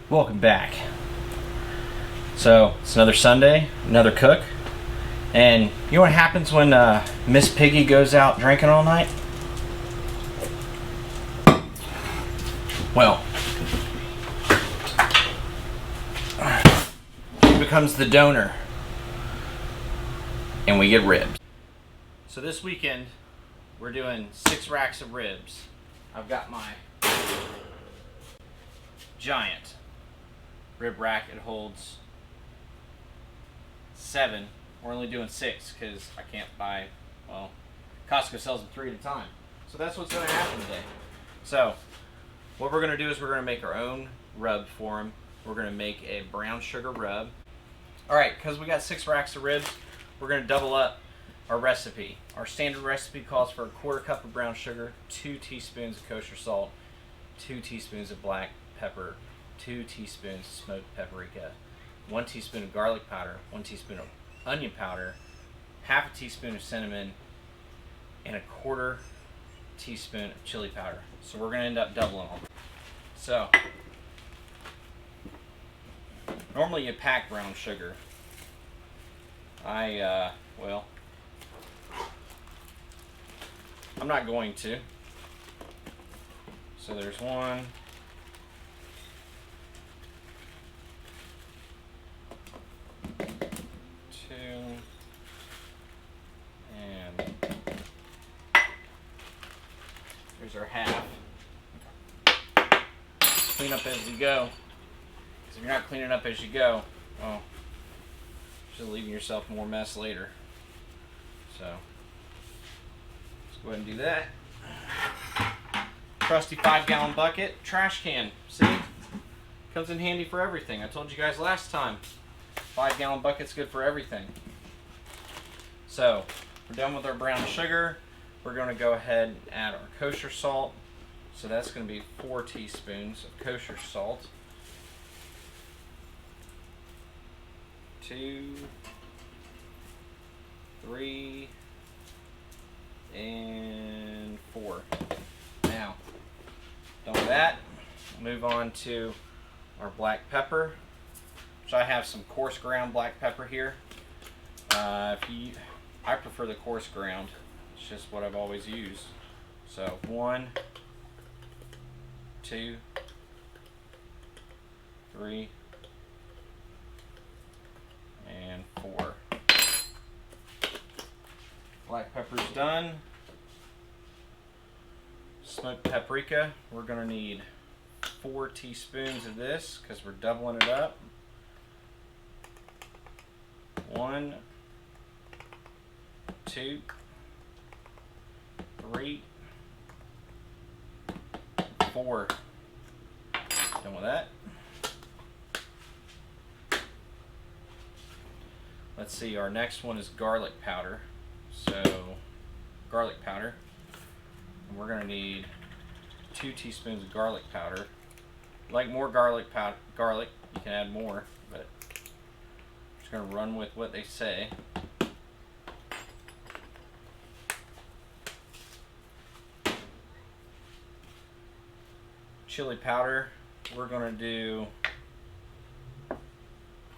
Welcome back. So it's another Sunday, another cook, and you know what happens when Miss Piggy goes out drinking all night? Well, she becomes the donor, and we get ribs. So this weekend, we're doing 6 racks of ribs. I've got my giant rib rack. It holds 7. We're only doing 6 because I can't buy, well, Costco sells them 3 at a time. So that's what's going to happen today. So what we're going to do is we're going to make our own rub for them. We're going to make a brown sugar rub. Alright, because we got 6 racks of ribs, we're going to double up our recipe. Our standard recipe calls for a 1/4 cup of brown sugar, 2 teaspoons of kosher salt, 2 teaspoons of black pepper, 2 teaspoons of smoked paprika, 1 teaspoon of garlic powder, 1 teaspoon of onion powder, 1/2 teaspoon of cinnamon, and a 1/4 teaspoon of chili powder. So we're going to end up doubling them. So normally you pack brown sugar. I'm not going to. So there's 1, 2, and there's our 1/2. Clean up as you go. Because if you're not cleaning up as you go, well, you're just leaving yourself more mess later. So let's go ahead and do that. Trusty 5-gallon bucket, trash can. See? Comes in handy for everything. I told you guys last time. 5-gallon bucket's good for everything. So, we're done with our brown sugar. We're going to go ahead and add our kosher salt. So that's going to be 4 teaspoons of kosher salt. 2, 3, and 4. Now, done with that, move on to our black pepper, which I have some coarse ground black pepper here. I prefer the coarse ground. It's just what I've always used. So 1, 2, 3, and 4. Black pepper's done. Smoked paprika, we're going to need 4 teaspoons of this because we're doubling it up. 1, 2, 3, 4. Done with that. Let's see, our next one is garlic powder. So, garlic powder. And we're going to need 2 teaspoons of garlic powder. If you like more garlic, you can add more, but I'm just going to run with what they say. Chili powder, we're going to do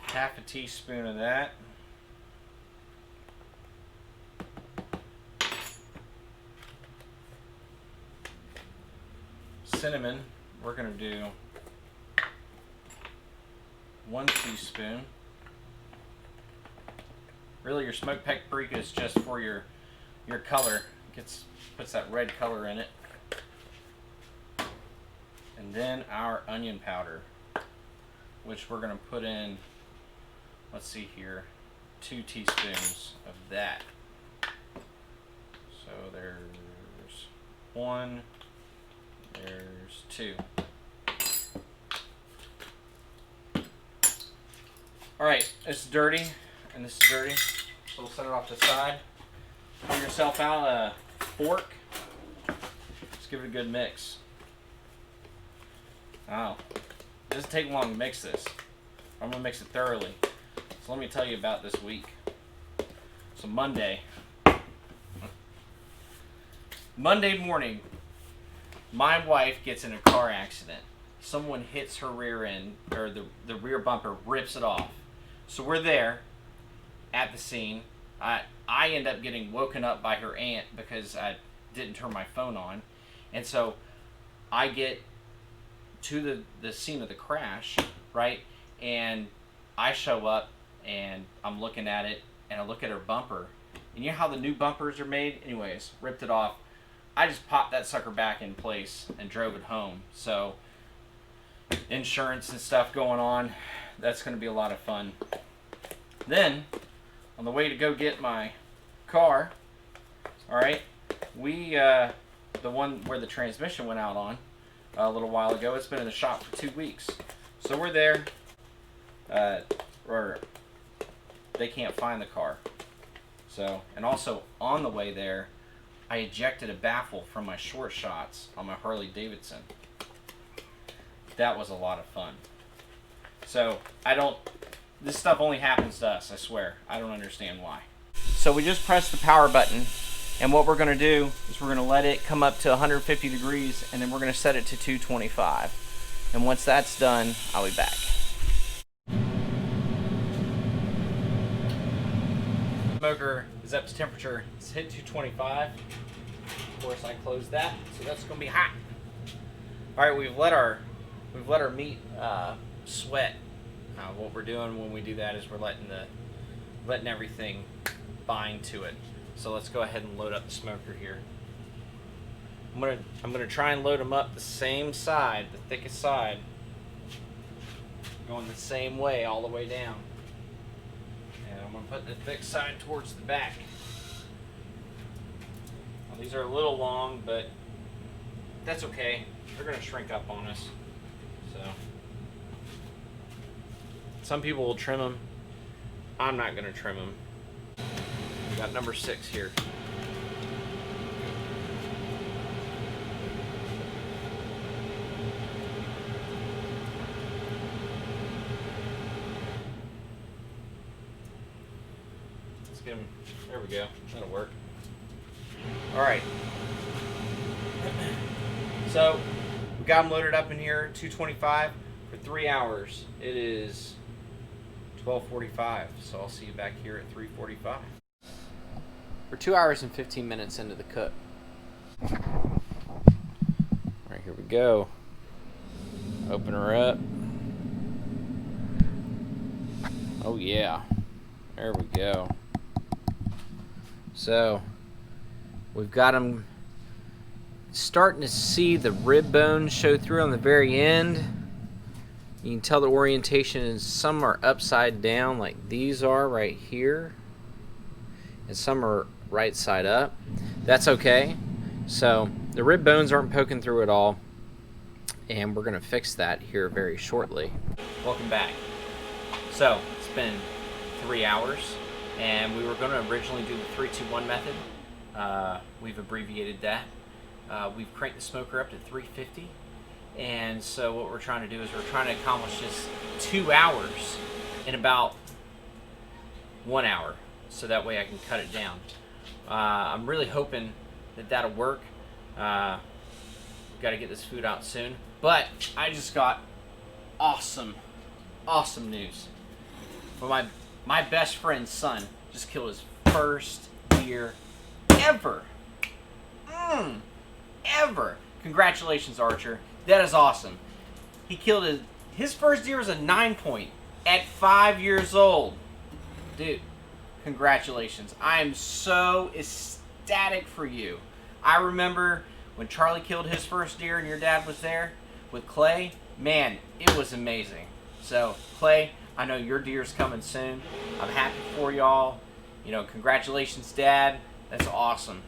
1/2 teaspoon of that. Cinnamon, we're going to do 1 teaspoon. Really, your smoked paprika is just for your color. Puts that red color in it. And then our onion powder, which we're going to put in, let's see here, 2 teaspoons of that. So there's 1, there's 2. Alright, it's dirty, and this is dirty, so we'll set it off to the side. Pull yourself out a fork. Let's give it a good mix. Wow, it doesn't take long to mix this. I'm going to mix it thoroughly. So let me tell you about this week. So Monday morning, my wife gets in a car accident. someone hits her rear end, or the rear bumper rips it off. So we're there at the scene. I end up getting woken up by her aunt because I didn't turn my phone on. And so I get to the scene of the crash, right? And I show up and I'm looking at it, and I look at her bumper. And you know how the new bumpers are made? Anyways, ripped it off. I just popped that sucker back in place and drove it home. So insurance and stuff going on. That's going to be a lot of fun. Then, on the way to go get my car, all right, we, the one where the transmission went out on a little while ago, it's been in the shop for 2 weeks. So we're there, or they can't find the car. So, and also on the way there, I ejected a baffle from my short shots on my Harley Davidson. That was a lot of fun. So, this stuff only happens to us, I swear. I don't understand why. So we just pressed the power button, and what we're gonna do is we're gonna let it come up to 150 degrees, and then we're gonna set it to 225. And once that's done, I'll be back. Smoker is up to temperature. It's hit 225. Of course, I closed that, so that's gonna be hot. All right, we've let our meat sweat. What we're doing when we do that is we're letting everything bind to it. So let's go ahead and load up the smoker here. I'm gonna try and load them up the same side, the thickest side, going the same way all the way down. And I'm gonna put the thick side towards the back. Well, these are a little long, but that's okay. They're gonna shrink up on us. So some people will trim them. I'm not gonna trim them. We got number 6 here. Let's get him. There we go. That'll work. All right. So we got them loaded up in here, 225 for 3 hours. It is 12:45, so I'll see you back here at 3:45. We're 2 hours and 15 minutes into the cook. All right, here we go. Open her up. Oh yeah, there we go. So we've got them starting to see the rib bones show through on the very end. You can tell the orientation is some are upside down like these are right here, and some are right side up. That's okay. So the rib bones aren't poking through at all, and we're gonna fix that here very shortly. Welcome back. So it's been 3 hours, and we were gonna originally do the 3-2-1 method. We've abbreviated that. We've cranked the smoker up to 350. And so what we're trying to do is we're trying to accomplish this 2 hours in about 1 hour, so that way I can cut it down. I'm really hoping that that'll work. We've got to get this food out soon. But I just got awesome news. Well, my best friend's son just killed his first deer ever. Ever. Congratulations, Archer. That is awesome. He killed his first deer was a 9-point at 5 years old. Dude, congratulations. I am so ecstatic for you. I remember when Charlie killed his first deer and your dad was there with Clay. Man, it was amazing. So, Clay, I know your deer's coming soon. I'm happy for y'all. You know, congratulations, Dad. That's awesome.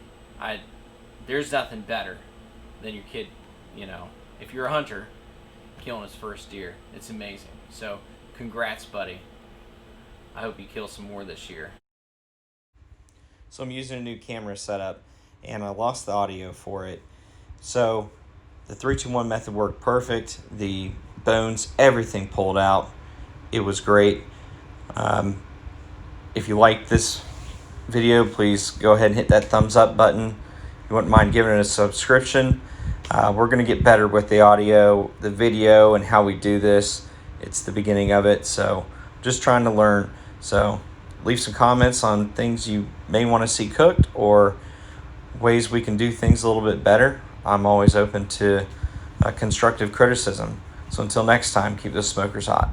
There's nothing better than your kid, you know, if you're a hunter, killing his first deer. It's amazing. So, congrats, buddy. I hope you kill some more this year. So I'm using a new camera setup, and I lost the audio for it. So the 3-2-1 method worked perfect. The bones, everything pulled out. It was great. If you like this video, please go ahead and hit that thumbs up button. If you wouldn't mind giving it a subscription. We're going to get better with the audio, the video, and how we do this. It's the beginning of it, so just trying to learn. So leave some comments on things you may want to see cooked or ways we can do things a little bit better. I'm always open to constructive criticism. So until next time, keep the smokers hot.